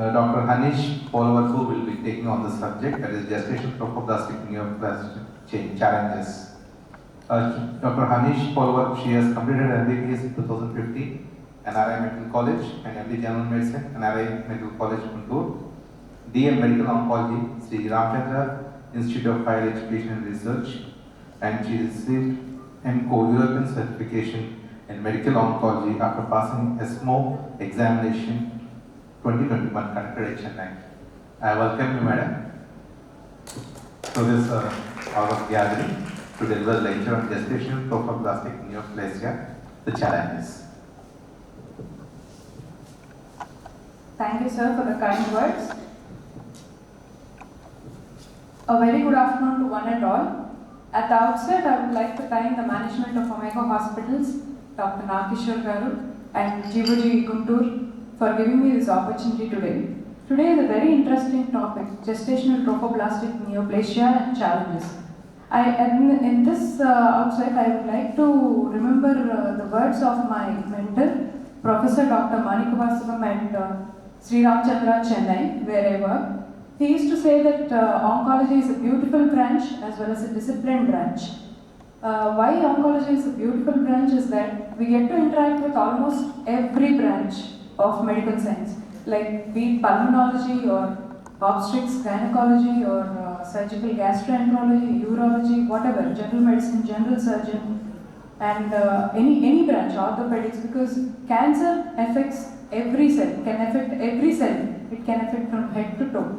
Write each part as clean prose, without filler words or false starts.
Dr. Haneesh will be taking on the subject, that is gestational trophoblastic neoplastic challenges. Dr. Haneesh she has completed MBBS in 2015, NRI Medical College, and MD General Medicine, NRI Medical College, Guntur, DM Medical Oncology, Sri Ramchandra Institute of Higher Education and Research, and she received MCO European certification in medical oncology after passing ESMO examination 2021 conducted at Chennai. I welcome you, madam, to this our gathering to deliver lecture on gestational trophoblastic neoplasia, the challenges. Thank you, sir, for the kind words. A very good afternoon to one and all. At the outset, I would like to thank the management of Omega Hospitals, Dr.s.umashanker Garu and Jibuji Guntur for giving me this opportunity today. Today is a very interesting topic, gestational trophoblastic neoplasia and challenges. In this outset, I would like to remember the words of my mentor, Professor Dr. Manikavasubam at Sri Ramchandra, Chennai, where I work. He used to say that oncology is a beautiful branch as well as a disciplined branch. Why oncology is a beautiful branch is that we get to interact with almost every branch of medical science, like be it pulmonology or obstetrics, gynecology or surgical gastroenterology, urology, whatever, general medicine, general surgeon, and any branch, orthopedics, because cancer affects every cell, can affect every cell, it can affect from head to toe.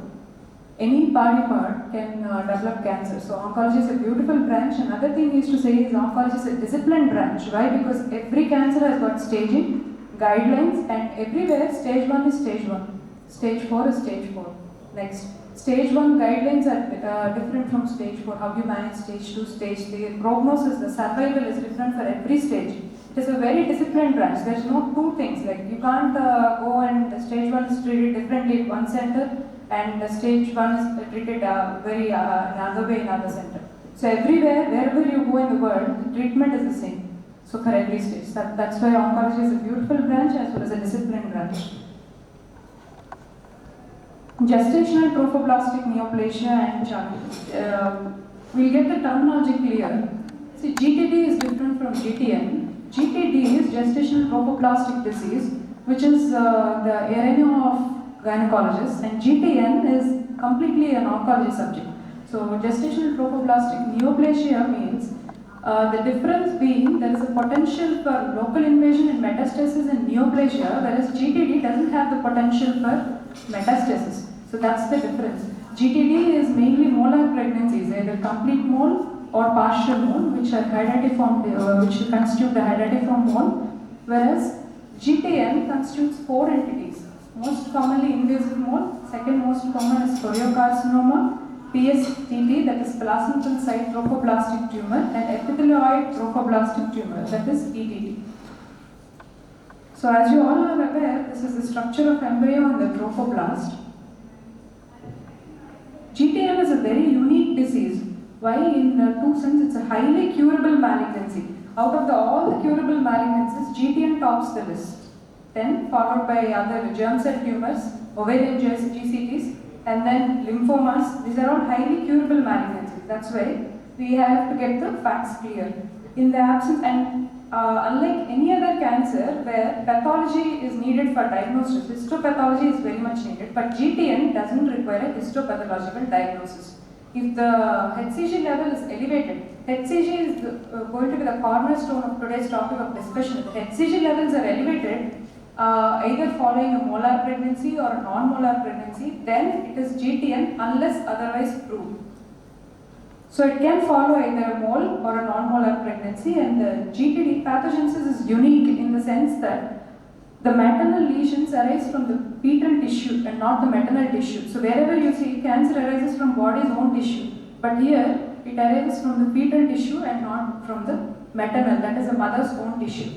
Any body part can develop cancer. So oncology is a beautiful branch. Another thing he used to say is oncology is a disciplined branch. Why? Because every cancer has got staging, guidelines, and everywhere stage 1 is stage 1, stage 4 is stage 4. Next, stage 1 guidelines are different from stage 4. How you manage stage 2, stage 3. Prognosis, the survival is different for every stage. It is a very disciplined branch. There is no two things, like you can't go and stage 1 is treated differently at one center and stage 1 is treated very another way in other center. So everywhere, wherever you go in the world, the treatment is the same. So for every stage. That's why oncology is a beautiful branch as well as a disciplined branch. Gestational trophoblastic neoplasia and challenges. We'll get the terminology clear. See, GTD is different from GTN. GTD is gestational trophoblastic disease, which is the area of gynecologists, and GTN is completely an oncology subject. So gestational trophoblastic neoplasia means the difference being there is a potential for local invasion and metastasis in neoplasia, whereas GTD doesn't have the potential for metastasis. So that's the difference. GTD is mainly molar pregnancies, either complete mole or partial mole, which are hydatiform, which constitute the hydatiform mole, whereas GTN constitutes 4 entities. Most commonly invasive mole, second most common is choriocarcinoma, PSTT, that is placental site trophoblastic tumor, and epithelioid trophoblastic tumor, that is ETT. So as you all are aware, this is the structure of embryo and the trophoblast. GTN is a very unique disease. Why? In two senses, it's a highly curable malignancy. Out of all the curable malignancies, GTN tops the list. Then followed by other germ cell tumors, ovarian GCTs, and then lymphomas. These are all highly curable malignancies. That's why we have to get the facts clear. In the absence, and unlike any other cancer where pathology is needed for diagnosis, histopathology is very much needed, but GTN doesn't require a histopathological diagnosis. If the HCG level is elevated, HCG is going to be the cornerstone of today's topic of discussion. If the HCG levels are elevated, either following a molar pregnancy or a non-molar pregnancy, then it is GTN unless otherwise proved. So it can follow either a mole or a non-molar pregnancy, and the GTD pathogenesis is unique in the sense that the maternal lesions arise from the fetal tissue and not the maternal tissue. So wherever you see cancer arises from body's own tissue, but here it arises from the fetal tissue and not from the maternal, that is the mother's own tissue.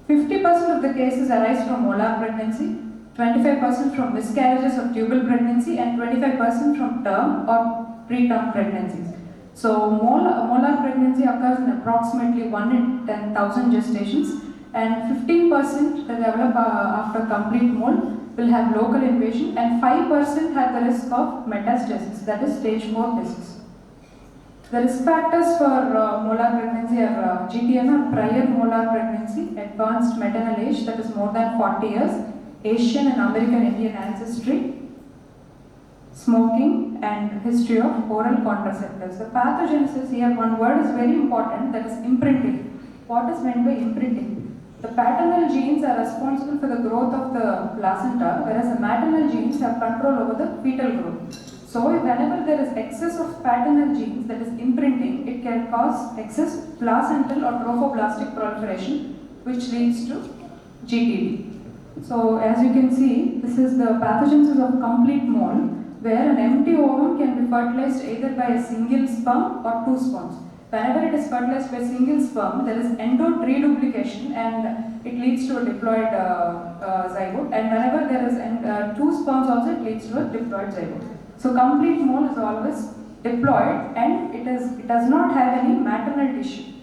50% of the cases arise from molar pregnancy, 25% from miscarriages of tubal pregnancy, and 25% from term or preterm pregnancies. So molar pregnancy occurs in approximately 1 in 10,000 gestations, and 15% that develop after complete mole will have local invasion, and 5% have the risk of metastasis, that is stage 4 disease. The risk factors for molar pregnancy are GTN or prior molar pregnancy, advanced maternal age, that is more than 40 years, Asian and American Indian ancestry, smoking, and history of oral contraceptives. The pathogenesis here, one word is very important, that is imprinting. What is meant by imprinting? The paternal genes are responsible for the growth of the placenta, whereas the maternal genes have control over the fetal growth. So, whenever there is excess of paternal genes, that is imprinting, it can cause excess placental or trophoblastic proliferation, which leads to GTD. So, as you can see, this is the pathogenesis of complete mole, where an empty ovum can be fertilized either by a single sperm or 2 sperms. Whenever it is fertilized by single sperm, there is endot reduplication and it leads to a diploid zygote, and whenever there is 2 sperms also, it leads to a diploid zygote. So complete mole is always diploid and it does not have any maternal tissue.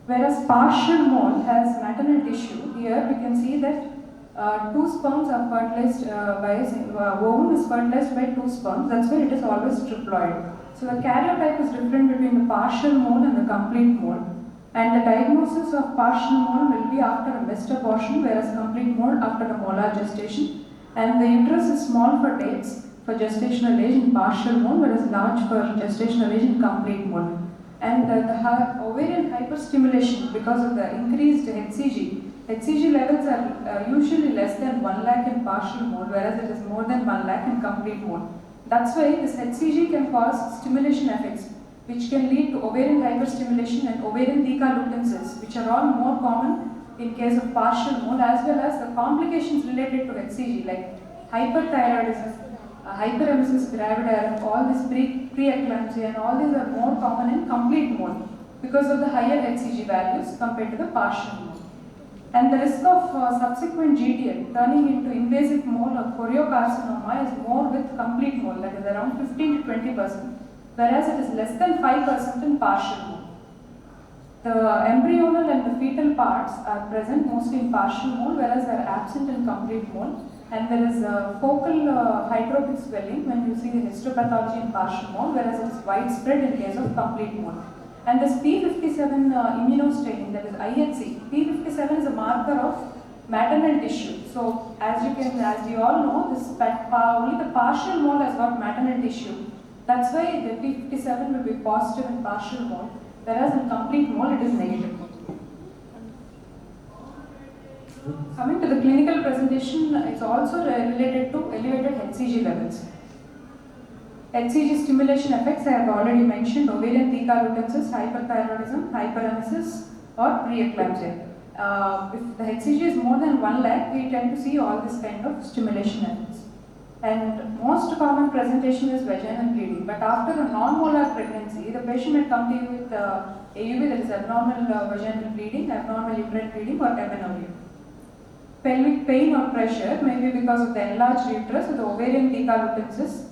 Whereas partial mole has maternal tissue. Here we can see that 2 sperms are fertilized by a ovum is fertilized by 2 sperms. That's why it is always triploid. So the karyotype is different between the partial mole and the complete mole. And the diagnosis of partial mole will be after a missed abortion, whereas complete mole after a molar gestation. And the uterus is small for dates for gestational age in partial mole, whereas large for gestational age in complete mole. And the ovarian hyperstimulation because of the increased HCG levels are usually less than 1 lakh in partial mole, whereas it is more than 1 lakh in complete mole. That's why this HCG can cause stimulation effects, which can lead to ovarian hyperstimulation and ovarian decalutensis, which are all more common in case of partial mole, as well as the complications related to HCG like hyperthyroidism, hyperemesis gravidarum, all this preeclampsia, and all these are more common in complete mole because of the higher HCG values compared to the partial mole. And the risk of subsequent GTN turning into invasive mole or choriocarcinoma is more with complete mole, that is around 15 to 20%, whereas it is less than 5% in partial mole. The embryonal and the fetal parts are present mostly in partial mole, whereas they are absent in complete mole. And there is focal hydropic swelling when you see the histopathology in partial mole, whereas it is widespread in case of complete mole. And this P57 immunostaining, that is IHC, P57 is a marker of maternal tissue. So as you all know, this only the partial mole has got maternal tissue. That's why the P57 will be positive in partial mole, whereas in complete mole it is negative. Coming to the clinical presentation, it's also related to elevated HCG levels. HCG stimulation effects I have already mentioned: ovarian decalutensis, hyperthyroidism, hyperemesis, or preeclampsia. If the HCG is more than 1 lakh, we tend to see all this kind of stimulation effects. And most common presentation is vaginal bleeding. But after a non-molar pregnancy, the patient may come to you with AUB, that is abnormal vaginal bleeding, abnormal uterine bleeding, or amenorrhea. Pelvic pain or pressure may be because of the enlarged uterus or the ovarian decalutensis.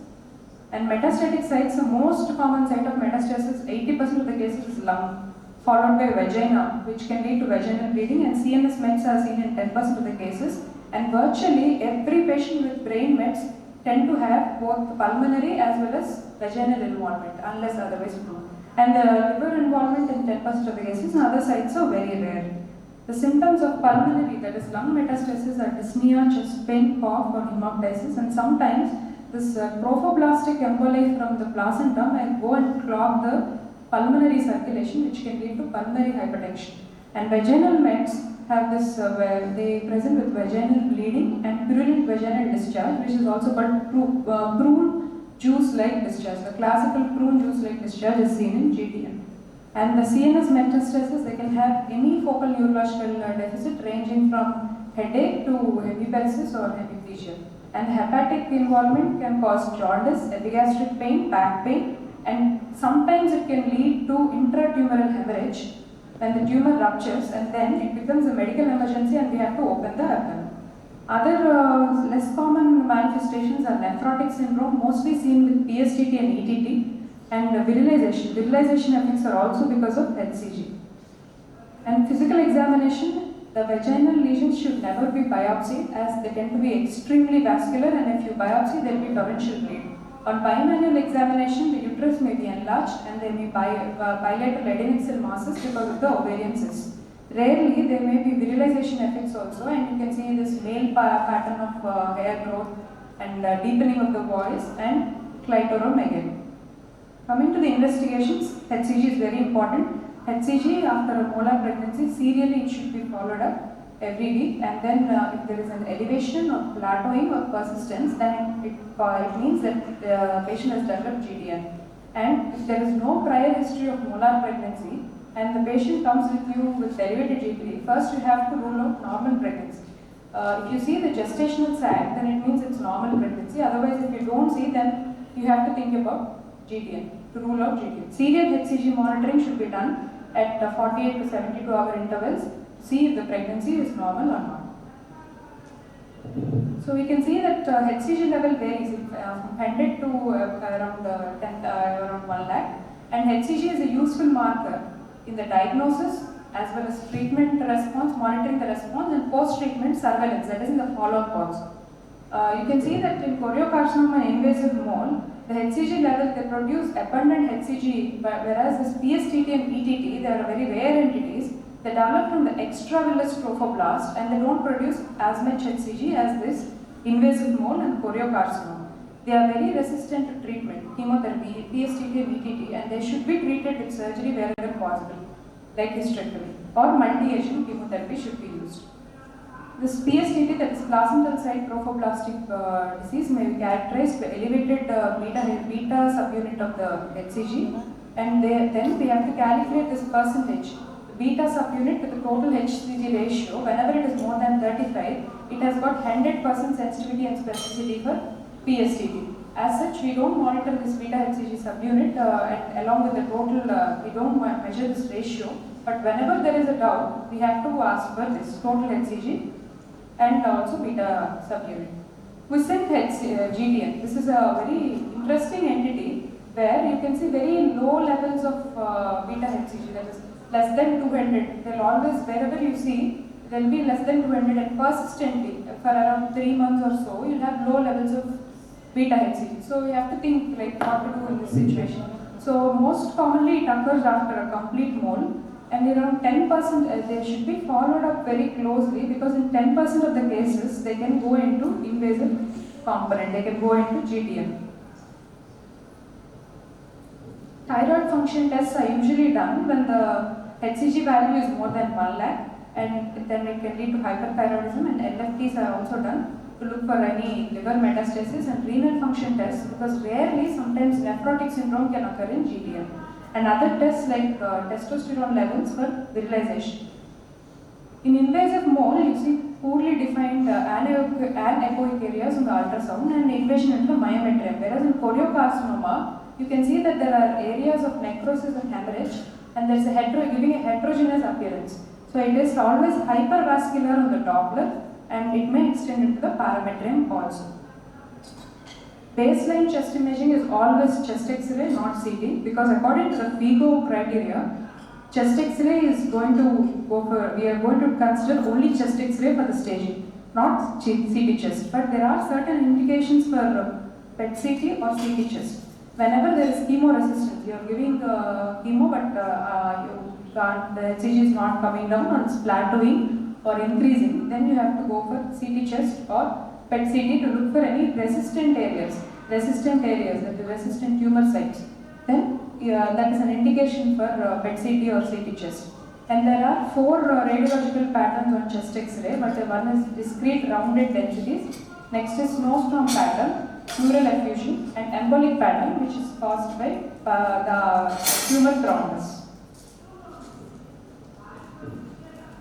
And metastatic sites, the most common site of metastasis, 80% of the cases is lung, followed by vagina, which can lead to vaginal bleeding, and CNS mets are seen in 10% of the cases. And virtually every patient with brain mets tend to have both pulmonary as well as vaginal involvement, unless otherwise proven. And the liver involvement in 10% of the cases, and other sites are very rare. The symptoms of pulmonary, that is lung metastasis, are dyspnea, chest pain, cough, or hemoptysis, and sometimes this trophoblastic emboli from the placenta may go and clog the pulmonary circulation, which can lead to pulmonary hypertension. And vaginal mets have this, where they present with vaginal bleeding and purulent vaginal discharge, which is also called prune juice-like discharge. The classical prune juice-like discharge is seen in GTN. And the CNS metastasis, they can have any focal neurological deficit ranging from headache to hemiparesis or hemiplegia. And hepatic involvement can cause jaundice, epigastric pain, back pain, and sometimes it can lead to intratumoral hemorrhage when the tumor ruptures, and then it becomes a medical emergency and we have to open the abdomen. Other less common manifestations are nephrotic syndrome, mostly seen with PSTT and ETT, and virilization. Virilization effects are also because of HCG. And physical examination, the vaginal lesions should never be biopsied as they tend to be extremely vascular, and if you biopsy, there will be torrential bleed. On bimanual examination, the uterus may be enlarged and there may be bilateral adnexal masses because of the ovarian cysts. Rarely, there may be virilization effects also, and you can see this male pattern of hair growth and deepening of the voice and clitoromegaly. Coming to the investigations, HCG is very important. HCG after a molar pregnancy, serially it should be followed up every week, and then if there is an elevation or plateauing or persistence, then it means that the patient has developed GDN. And if there is no prior history of molar pregnancy and the patient comes with you with elevated GDN, first you have to rule out normal pregnancy. If you see the gestational sag, then it means it's normal pregnancy. Otherwise, if you don't see, then you have to think about GDN to rule out GDN. Serial HCG monitoring should be done at 48 to 72 hour intervals to see if the pregnancy is normal or not. So we can see that HCG level varies from 100 to around 1 lakh, and HCG is a useful marker in the diagnosis as well as treatment response, monitoring the response, and post-treatment surveillance, that is in the follow-up also. You can see that in choriocarcinoma and invasive mole, the HCG level, they produce abundant HCG, whereas this PSTT and ETT, they are very rare entities. They develop from the extravillous trophoblast and they don't produce as much HCG as this invasive mole and choriocarcinoma. They are very resistant to treatment, chemotherapy, PSTT and ETT, and they should be treated with surgery wherever possible, like hysterectomy, or multi-agent chemotherapy should be used. This PSTT, that is placental site trophoblastic disease, may be characterized by elevated beta subunit of the HCG, and then we have to calculate this percentage. The beta subunit to the total HCG ratio, whenever it is more than 35, it has got 100% sensitivity and specificity for PSTT. As such, we don't monitor this beta HCG subunit and along with the total, we don't measure this ratio, but whenever there is a doubt, we have to ask for this total HCG and also beta subunit. Quiescent GDN, this is a very interesting entity where you can see very low levels of beta HCG, that is less than 200. They'll always, wherever you see, there will be less than 200, and persistently for around 3 months or so, you'll have low levels of beta HCG. So you have to think like what to do in this situation. So most commonly it occurs after a complete mole, and around 10% they should be followed up very closely, because in 10% of the cases they can go into invasive component, they can go into GDN. Thyroid function tests are usually done when the HCG value is more than 1 lakh, and then it can lead to hyperthyroidism, and LFTs are also done to look for any liver metastasis, and renal function tests, because rarely sometimes nephrotic syndrome can occur in GDN. And other tests like testosterone levels for virilization. In invasive mole, you see poorly defined anechoic areas in the ultrasound and invasion into the myometrium, whereas in choriocarcinoma, you can see that there are areas of necrosis and hemorrhage, and there is giving a heterogeneous appearance. So it is always hypervascular on the Doppler, and it may extend into the parametrium also. Baseline chest imaging is always chest X-ray, not CT, because according to the FIGO criteria, chest X-ray is going to go for, we are going to consider only chest X-ray for the staging, not CT chest. But there are certain indications for PET CT or CT chest. Whenever there is chemo resistance, you are giving chemo, but the HCG is not coming down or it's plateauing or increasing, then you have to go for CT chest or PET CT to look for any resistant areas, that is resistant tumor sites. Then that is an indication for PET CT or CT chest. And there are 4 radiological patterns on chest X-ray, but one is discrete rounded densities, next is snowstorm pattern, pleural effusion, and embolic pattern, which is caused by the tumor thrombus.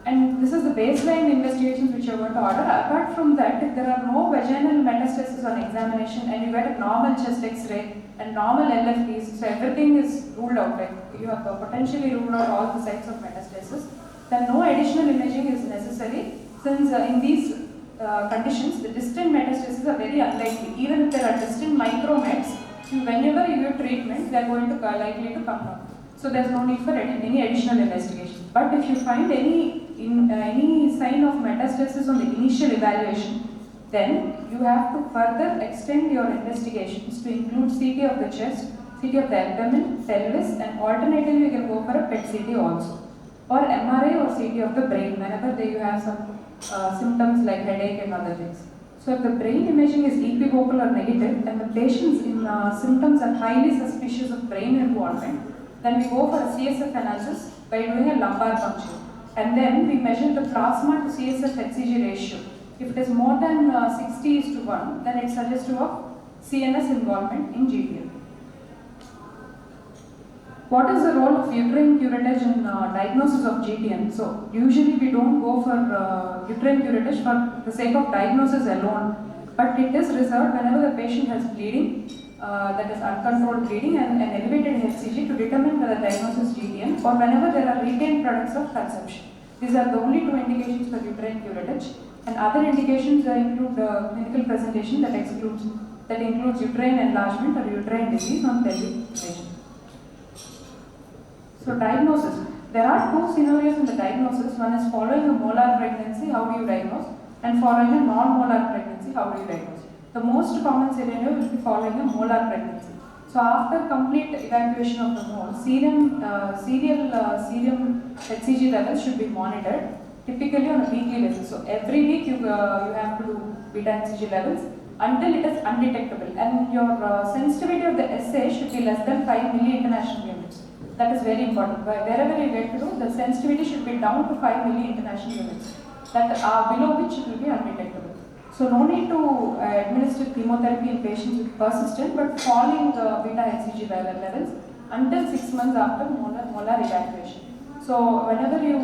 And this is the baseline investigations which you are going to order. Apart from that, if there are no vaginal metastasis on examination and you get a normal chest X-ray and normal LFTs, so everything is ruled out, like you have potentially ruled out all the sites of metastasis, then no additional imaging is necessary, since in these conditions, the distant metastases are very unlikely. Even if there are distant micromets, whenever you give treatment, they are going to likely to come down. So there is no need for any additional investigation. But if you find any any sign of metastasis on the initial evaluation, then you have to further extend your investigations to include CT of the chest, CT of the abdomen, pelvis, and alternatively you can go for a PET CT also, or MRI or CT of the brain whenever you have some symptoms like headache and other things. So if the brain imaging is equivocal or negative and the patient's symptoms are highly suspicious of brain involvement, then we go for a CSF analysis by doing a lumbar puncture. And then we measure the plasma to CSF HCG ratio. If it is more than 60:1, then it's suggestive of CNS involvement in GPL. What is the role of uterine curettage in diagnosis of GTN? So usually we don't go for uterine curettage for the sake of diagnosis alone, but it is reserved whenever the patient has bleeding, that is uncontrolled bleeding and an elevated HCG to determine whether diagnosis GTN, or whenever there are retained products of conception. These are the only two indications for uterine curettage, and other indications include clinical presentation that includes uterine enlargement or uterine disease on pelvic region. So diagnosis. There are two scenarios in the diagnosis. One is following a molar pregnancy, how do you diagnose? And following a non-molar pregnancy, how do you diagnose? The most common scenario will be following a molar pregnancy. So after complete evacuation of the mole, serum HCG levels should be monitored, typically on a weekly basis. So every week you have to do beta HCG levels until it is undetectable, and your sensitivity of the assay should be less than 5 milli-international units. That is very important. Wherever you get to do, the sensitivity should be down to 5 milli-international units, that below which it will be undetectable. So no need to administer chemotherapy in patients with persistent but falling beta HCG levels until 6 months after molar evacuation. So whenever you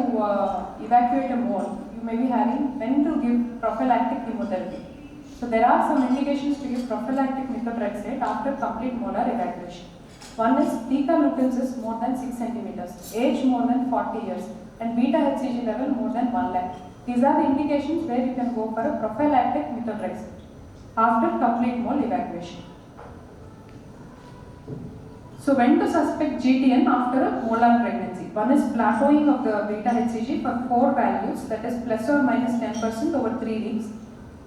evacuate a mole, you may be having when to give prophylactic chemotherapy. So there are some indications to give prophylactic methotrexate after complete molar evacuation. One is theta lutensis more than 6 centimeters, age more than 40 years, and beta HCG level more than 1 lakh. These are the indications where you can go for a prophylactic methotrexate after complete mole evacuation. So when to suspect GTN after a molar pregnancy? One is plateauing of the beta HCG for 4 values, that is plus or minus 10% over 3 weeks.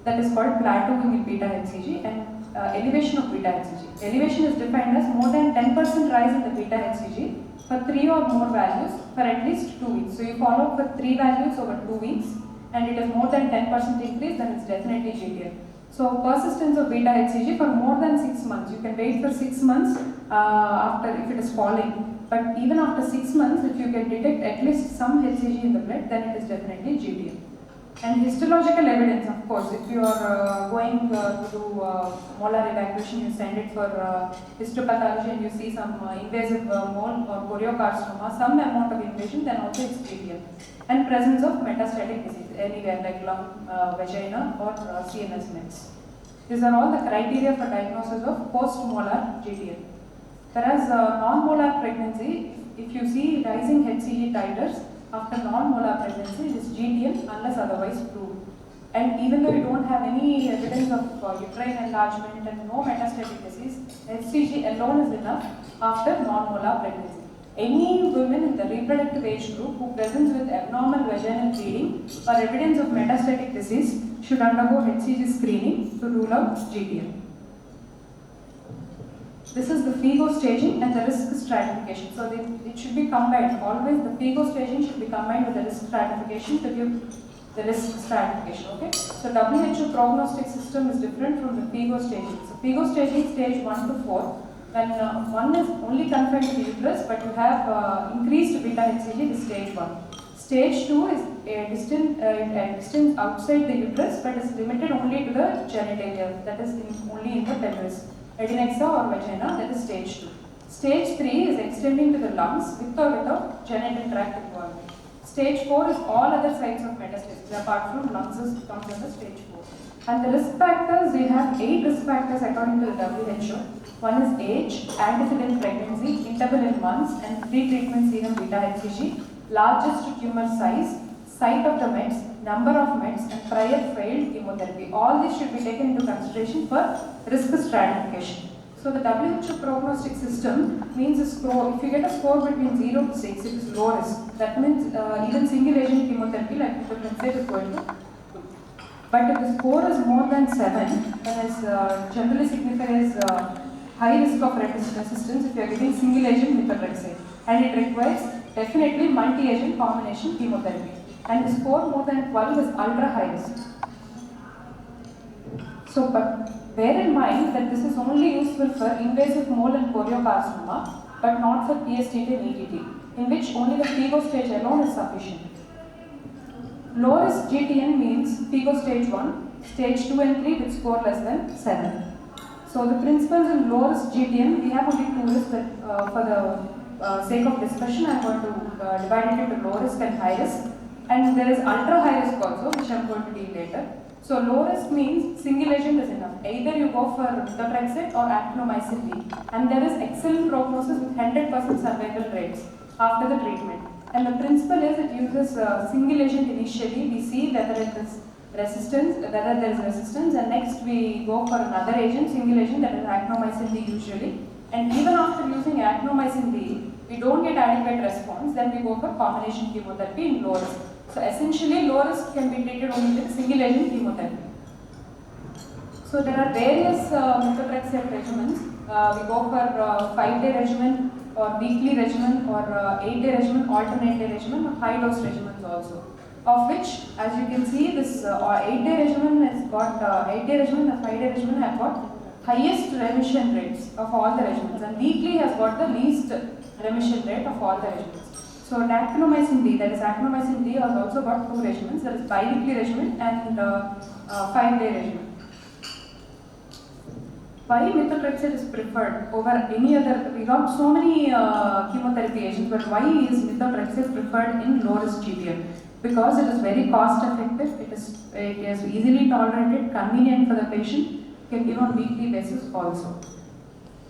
That is called plateauing in beta HCG, and elevation of beta HCG. Elevation is defined as more than 10% rise in the beta HCG for 3 or more values for at least 2 weeks. So you follow for 3 values over 2 weeks and it is more than 10% increase, then it's definitely GTN. So persistence of beta HCG for more than 6 months. You can wait for 6 months after if it is falling. But even after 6 months, if you can detect at least some HCG in the blood, then it is definitely GTN. And histological evidence, of course, if you are going to do molar evacuation, you send it for histopathology and you see some invasive mole or choriocarcinoma, some amount of invasion, then also it's GTN. And presence of metastatic disease anywhere like lung, vagina or CNS mets. These are all the criteria for diagnosis of post-molar GTN. Whereas non-molar pregnancy, if you see rising HCG titers, after non-molar pregnancy, it is GTN unless otherwise proved. And even though you don't have any evidence of uterine enlargement and no metastatic disease, HCG alone is enough after non-molar pregnancy. Any women in the reproductive age group who presents with abnormal vaginal bleeding or evidence of metastatic disease should undergo HCG screening to rule out GTN. This is the FIGO staging and the risk stratification. So it should be combined. Always the FIGO staging should be combined with the risk stratification to give the risk stratification. Okay. So WHO prognostic system is different from the FIGO staging. So FIGO staging stage 1 to 4. When one is only confined to the uterus, but you have increased beta HCG, is stage 1. Stage 2 is a distance outside the uterus, but is limited only to the genitalia, that is only in the pelvis. Adnexa or vagina, that is stage 2. Stage 3 is extending to the lungs with or without genital tract involvement. Stage 4 is all other sites of metastasis apart from lungs comes under stage 4. And the risk factors, we have 8 risk factors according to the WHO. One is age, antecedent pregnancy, interval in months, and pre-treatment serum beta HCG, largest tumor size, site of the mets, number of mets, and prior failed chemotherapy. All these should be taken into consideration for risk stratification. So So the WHO prognostic system means a score. If you get a score between 0 to 6, it is low risk. That means even single agent chemotherapy like methotrexate is going to. But if the score is more than 7, then is generally signified as high risk of resistance if you are giving single agent methotrexate, and it requires definitely multi-agent combination chemotherapy. And the score more than 12 is ultra high risk. So, but bear in mind that this is only useful for invasive mole and choriocarcinoma, but not for PSTT and ETT, in which only the FIGO stage alone is sufficient. Low risk GTN means FIGO stage 1, stage 2 and 3 with score less than 7. So the principles in low risk GTN, we have only 2 risks that for the sake of discussion I am going to divide it into low risk and high risk. And there is ultra high risk also, which I am going to deal later. So low risk means single agent is enough. Either you go for methotrexate or actinomycin B, and there is excellent prognosis with 100% survival rates after the treatment. And the principle is it uses single agent initially. We see whether it is resistance, whether there is resistance, and next we go for another agent, single agent, that is actinomycin B usually. And even after using actinomycin B, we don't get adequate response, then we go for combination chemotherapy in low risk. So essentially, low risk can be treated only with single agent chemotherapy. So there are various methotrexate regimens. We go for 5-day regimen or weekly regimen or 8-day regimen, alternate day regimen, or high dose regimens also. Of which, as you can see, this 8-day regimen has got 8-day regimen and 5-day regimen have got highest remission rates of all the regimens, and weekly has got the least remission rate of all the regimens. So actinomycin D, that is actinomycin D, has also got 2 regimens, that is bi-weekly regimen and 5-day regimen. Why methotrexate is preferred over any other? We got so many chemotherapy agents, but why is methotrexate preferred in low risk GTN? Because it is very cost effective, it is easily tolerated, convenient for the patient, can give on weekly basis also.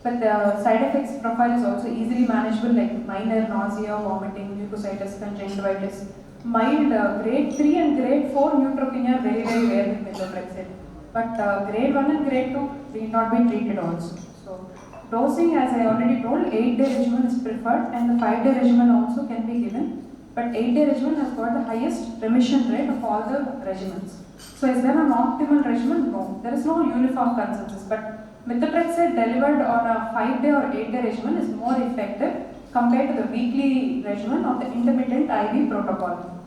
But the side effects profile is also easily manageable, like minor nausea, vomiting, mucositis, conjunctivitis. Mild grade 3 and grade 4 neutropenia are very rare with methotrexate. But grade 1 and grade 2 need not be treated also. So dosing, as I already told, 8-day regimen is preferred, and the 5-day regimen also can be given. But 8-day regimen has got the highest remission rate of all the regimens. So is there an optimal regimen? No. There is no uniform consensus. But methotrexate delivered on a 5-day or 8-day regimen is more effective compared to the weekly regimen of the intermittent IV protocol.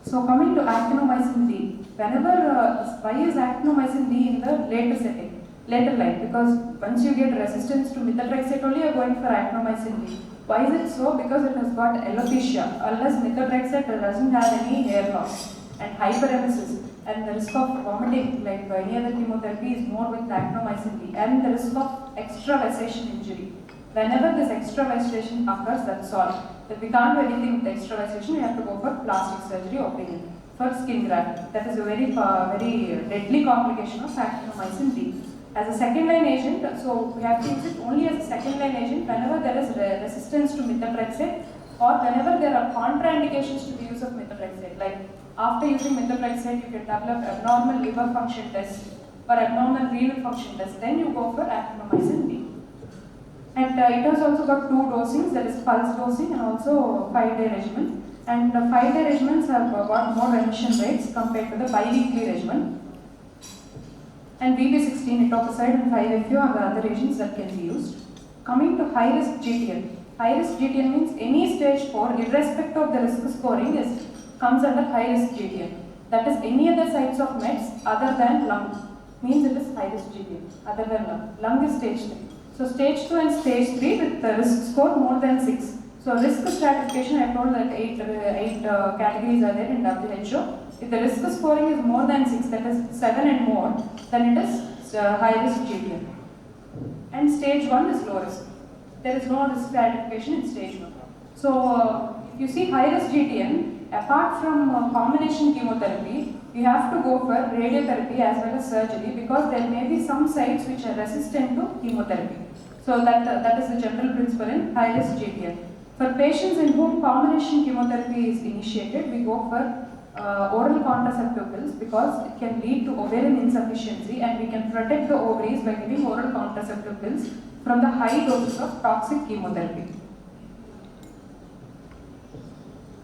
So coming to actinomycin D, why is actinomycin D in the later setting, later line? Because once you get resistance to methotrexate only, you are going for actinomycin D. Why is it so? Because it has got alopecia, unless methotrexate doesn't have any hair loss, and hyperemesis, and the risk of vomiting like any other chemotherapy is more with actinomycin D, and the risk of extravasation injury. Whenever this extravasation occurs, that's all. If we can't do anything with extravasation, we have to go for plastic surgery opinion for skin graft. That is a very deadly complication of actinomycin D. As a second line agent, so we have to use it only as a second line agent whenever there is resistance to methotrexate, or whenever there are contraindications to the use of methotrexate. Like after using methotrexate, you can develop abnormal liver function test or abnormal renal function test, then you go for actinomycin D. And it has also got 2 dosings, that is pulse dosing and also 5-day regimen. And the 5-day regimens have got more remission rates compared to the bi-weekly regimen. And VP16, etoposide and 5-FU are the other agents that can be used. Coming to high-risk GTN. High-risk GTN means any stage 4, irrespective of the risk scoring, comes under high-risk GTN. That is any other sites of mets other than lung, means it is high-risk GTN, other than lung. Lung is stage 3. So stage 2 and stage 3 with the risk score more than 6. So risk stratification, I told that 8 categories are there in WHO. If the risk scoring is more than 6, that is 7 and more, then it is high risk GTN. And stage 1 is low risk. There is no risk stratification in stage 1. So if you see high risk GTN, apart from combination chemotherapy, you have to go for radiotherapy as well as surgery, because there may be some sites which are resistant to chemotherapy. So that is the general principle in high risk GTN. For patients in whom combination chemotherapy is initiated, we go for oral contraceptive pills because it can lead to ovarian insufficiency, and we can protect the ovaries by giving oral contraceptive pills from the high doses of toxic chemotherapy.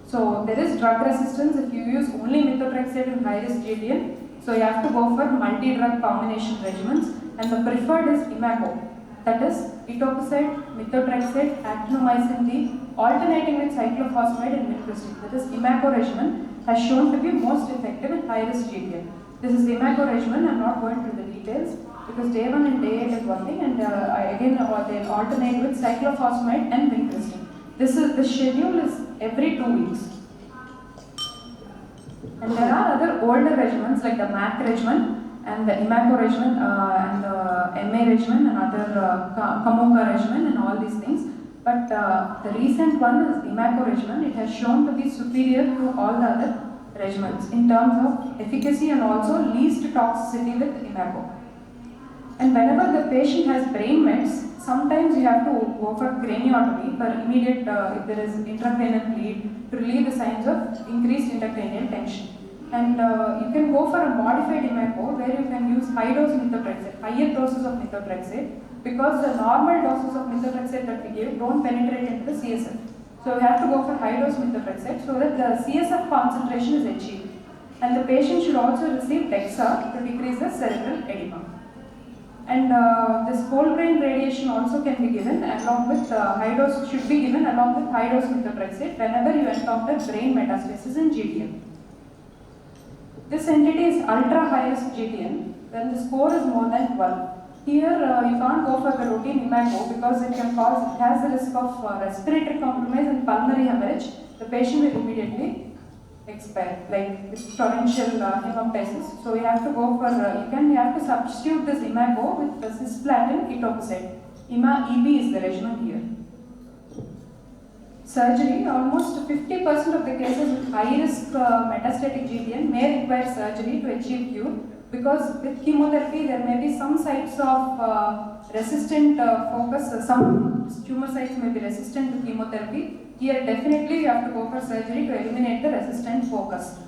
So there is drug resistance if you use only methotrexate in high-risk GTN. So you have to go for multi-drug combination regimens, and the preferred is imago. That is etoposide, methotrexate, actinomycin D, alternating with cyclophosphamide and vincristine. That is imago regimen has shown to be most effective in high-risk GTN. This is the imago regimen. I am not going into the details because day 1 and day 8 is one thing, and again they alternate with cyclophosphamide and vincristine. The schedule is every 2 weeks. And there are other older regimens like the MAC regimen and the imago regimen and the MA regimen and other Kamuka regimen and all these things. But the recent one is imago regimen. It has shown to be superior to all the other regimens in terms of efficacy and also least toxicity with imago. And whenever the patient has brain mets, sometimes you have to go for craniotomy for immediate, if there is intracranial bleed, to relieve the signs of increased intracranial tension. And you can go for a modified imago where you can use high dose methotrexate, higher doses of methotrexate, because the normal doses of methotrexate that we give don't penetrate into the CSF. So we have to go for high dose methotrexate so that the CSF concentration is achieved. And the patient should also receive DEXA to decrease the cerebral edema. And this whole brain radiation also can be given along with high dose, should be given along with high dose methotrexate whenever you encounter brain metastasis in GTN. This entity is ultra high risk GTN when the score is more than 12. Here you can't go for the routine imago because it has the risk of respiratory compromise and pulmonary hemorrhage. The patient will immediately expire, like with torrential hemoptysis. So you have to go for, you have to substitute this imago with the cisplatin etoposide. EB is the regimen here. Surgery, almost 50% of the cases with high risk metastatic GTN may require surgery to achieve cure, because with chemotherapy there may be some sites of resistant focus, some tumor sites may be resistant to chemotherapy. Here definitely you have to go for surgery to eliminate the resistant focus.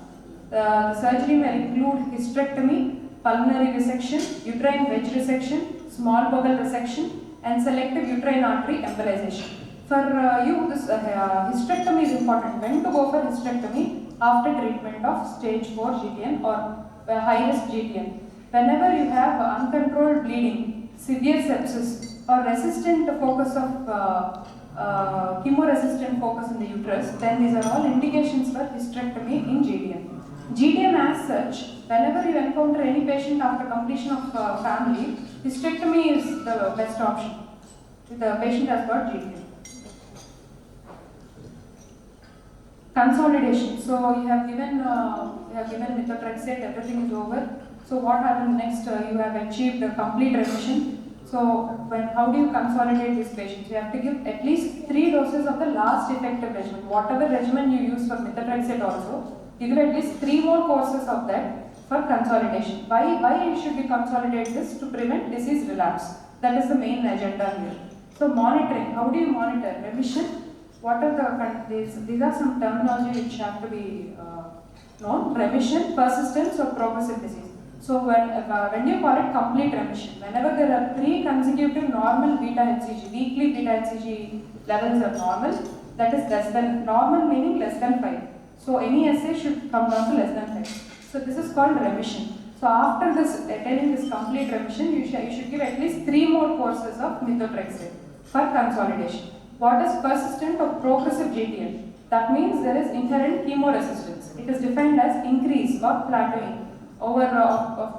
The surgery may include hysterectomy, pulmonary resection, uterine wedge resection, small bowel resection, and selective uterine artery embolization. For you, this hysterectomy is important. When to go for hysterectomy? After treatment of stage 4 GTN or high risk GTN. Whenever you have uncontrolled bleeding, severe sepsis, or resistant focus of chemoresistant focus in the uterus, then these are all indications for hysterectomy in GTN. GTN as such, whenever you encounter any patient after completion of family, hysterectomy is the best option if the patient has got GTN. Consolidation. So you have given methotrexate, everything is over. So what happens next? You have achieved a complete remission. So how do you consolidate these patients? You have to give at least 3 doses of the last effective regimen. Whatever regimen you use for methotrexate also, you give at least 3 more courses of that for consolidation. Why should we consolidate this? To prevent disease relapse. That is the main agenda here. So monitoring. How do you monitor? Remission. What are these are some terminology which have to be known. Remission, persistence, or progressive disease. So when you call it complete remission, whenever there are 3 consecutive normal beta HCG, weekly beta HCG levels are normal, that is less than, normal meaning less than 5. So any assay should come down to less than 5. So this is called remission. So after this, attaining this complete remission, you should give at least 3 more courses of methotrexate for consolidation. What is persistent or progressive GTN? That means there is inherent chemoresistance. It is defined as increase or plateauing over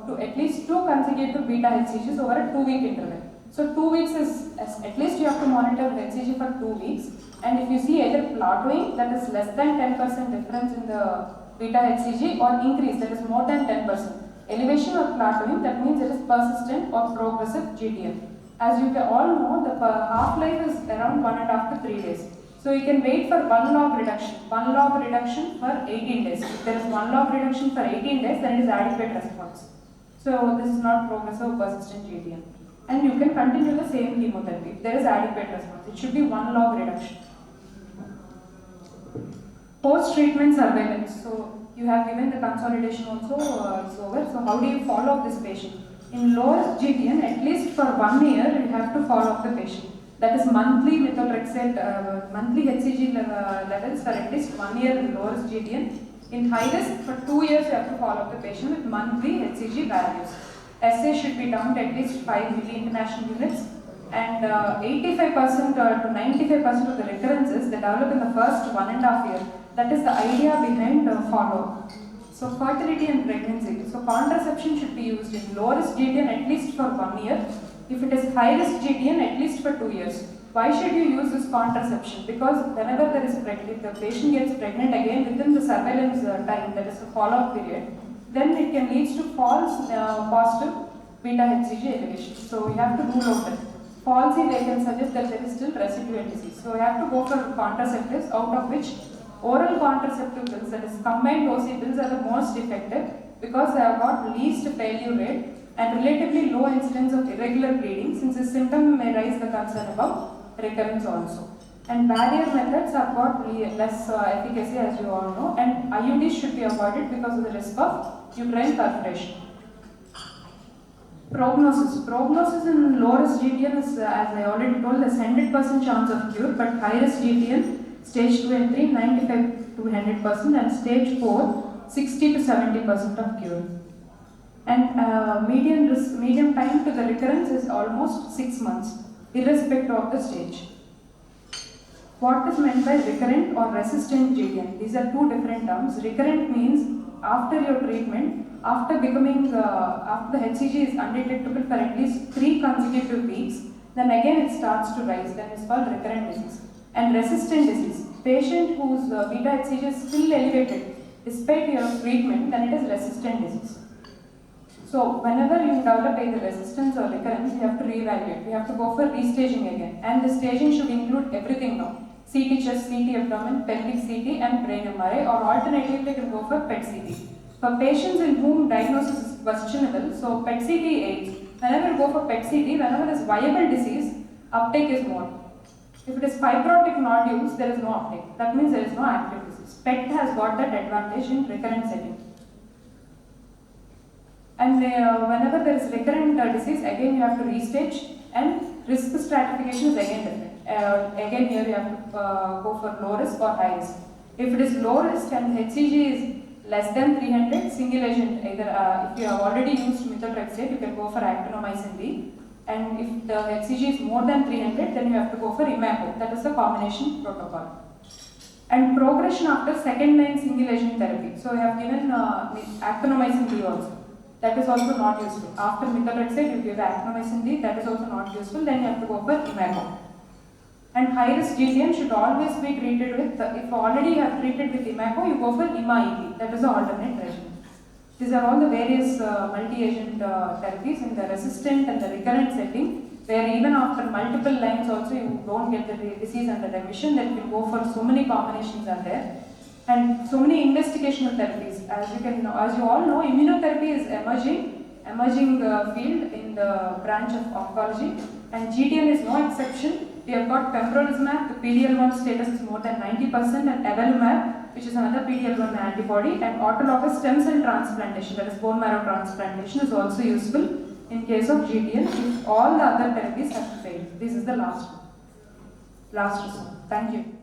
to at least 2 consecutive beta HCGs over a 2-week interval. So 2 weeks is, at least you have to monitor the HCG for 2 weeks. And if you see either plateauing, that is less than 10% difference in the beta HCG, or increase, that is more than 10%. Elevation or plateauing, that means it is persistent or progressive GTN. As you all know, the half-life is around 1.5 to 3 days. So you can wait for 1 log reduction. 1 log reduction for 18 days. If there is 1 log reduction for 18 days, then it is adequate response. So this is not progressive or persistent GTN. And you can continue the same chemotherapy if there is adequate response. It should be 1 log reduction. Post-treatment surveillance. So You have given the consolidation also is over. So how do you follow up this patient? In lowest GTN, at least for 1 year, you have to follow up the patient. That is monthly methotrexate, monthly HCG levels for at least 1 year in lowest GTN. In high risk, for 2 years, you have to follow up the patient with monthly HCG values. SA should be down to at least 5 milli international units, and 85% to 95% of the recurrences they develop in the first 1.5 years. That is the idea behind follow-up. So fertility and pregnancy. So contraception should be used in low risk GTN at least for 1 year. If it is high risk GTN, at least for 2 years. Why should you use this contraception? Because whenever there is pregnant, the patient gets pregnant again within the surveillance time, that is the follow-up period, then it can lead to false positive beta HCG elevation. So we have to rule out that. Falsely they can suggest that there is still residual disease. So we have to go for contraceptives, out of which oral contraceptive pills, that is combined OC pills, are the most effective because they have got least failure rate and relatively low incidence of irregular bleeding, since this symptom may raise the concern about recurrence also. And barrier methods have got less efficacy, as you all know, and IUDs should be avoided because of the risk of uterine perforation. Prognosis. Prognosis in low risk GTN is, as I already told, there's 100% chance of cure, but high risk GTN, stage 2 and 3, 95 to 100%, and stage 4, 60 to 70% of cure. And median time to the recurrence is almost 6 months, irrespective of the stage. What is meant by recurrent or resistant GTN? These are two different terms. Recurrent means after your treatment, after becoming, after the HCG is undetectable for at least 3 consecutive weeks, then again it starts to rise. That is called recurrent disease. And resistant disease, patient whose beta HCG is still elevated despite your treatment, then it is resistant disease. So whenever you develop either resistance or recurrence, you have to reevaluate. You have to go for restaging again. And the staging should include everything now. CT chest, CT abdomen, pelvic CT and brain MRI, or alternatively you can go for PET CT. For patients in whom diagnosis is questionable, so PET CT aids. Whenever you go for PET CT, whenever there is viable disease, uptake is more. If it is fibrotic nodules, there is no uptake. That means there is no active disease. PET has got that advantage in recurrent setting. And whenever there is recurrent disease, again you have to restage, and risk stratification is again different. Again here you have to go for low risk or high risk. If it is low risk and HCG is less than 300, single agent, either if you have already used methotrexate, you can go for actinomycin D. And if the HCG is more than 300, then you have to go for imaco. That is the combination protocol. And progression after second line single agent therapy. So we have given actinomycin D also. That is also not useful. After methotrexate, you give actinomycin D, that is also not useful. Then you have to go for imaco. And high risk GTN should always be treated with, if already you have treated with imaco, you go for IMA-EP. That is the alternate regimen. These are all the various multi-agent therapies in the resistant and the recurrent setting, where even after multiple lines also you don't get the disease under remission. Then you can go for so many combinations are there, and so many investigational therapies. As you all know, immunotherapy is emerging field in the branch of oncology, and GTN is no exception. We have got pembrolizumab, the PD-L1 status is more than 90%, and avelumab, which is another PD-L1 antibody, and autologous stem cell transplantation, that is bone marrow transplantation, is also useful in case of GTN if all the other therapies have failed. This is the last result. Thank you.